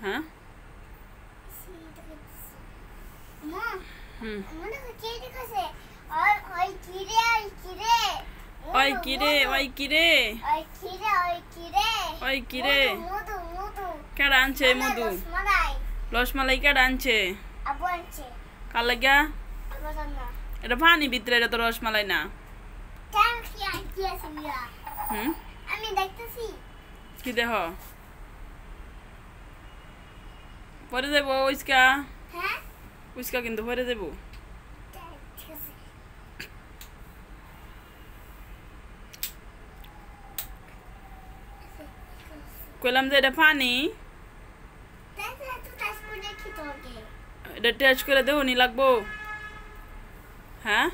হ্যাঁ ওই কিরে কেডা আনছে মধু রসমালাই কেডা আনছে কার লাগিয়া এটা পানি ভিতরে এটা তো রসমালাই না কি দেখ পরে যাবো উইস্কা কিন্তু পরে যাবো কইলাম যে এটা পানি এটা টেস্ট করে দেবো নি লাগবো হ্যাঁ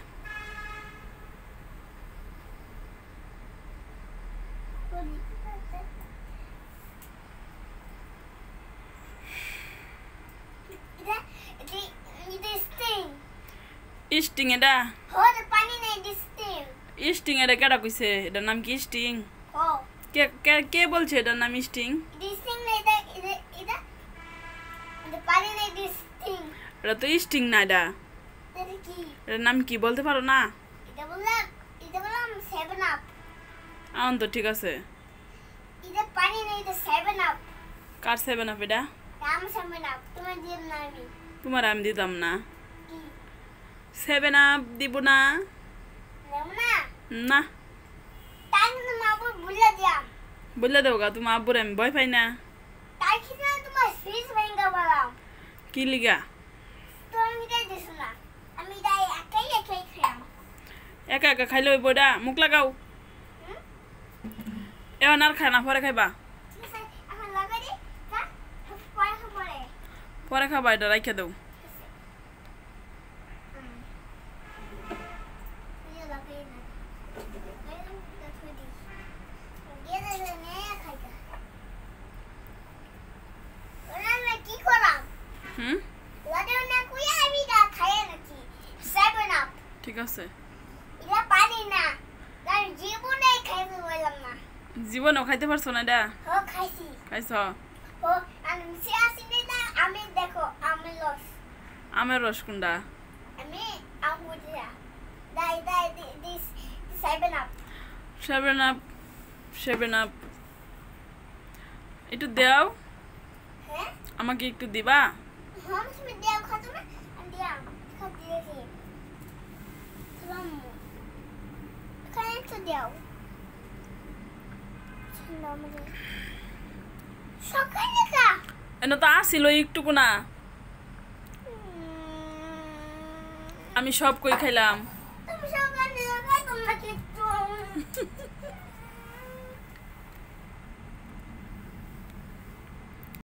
স্টিং এটা স্টিং এটা কেডা কইছে এটার নাম কি স্টিং কে বলছে এটার নাম স্টিং এটা তো স্টিং না এটা এটার নাম কি বলতে পারো না আন তো ঠিক আছে কার 7 আপ এটা তোমার আমি দিতাম না 7 আপ দিব না না বললে দেবো গা তোমার আব্বুর আমি ভয় পাই না কি লিগা একা একা খাইলে ওই বইটা মুখ লাগাও এবার আর খায় না পরে খাইবা পরে খাবা এটা রাইখা দেও ঠিক আছে জীবনও খাইতে পারছো না এটা খাইছ আমের রস কোনটা 7 আপ একটু দাও আমাকে একটু দিবা এনে তো আসিল একটুকু না আমি সব কই খাইলাম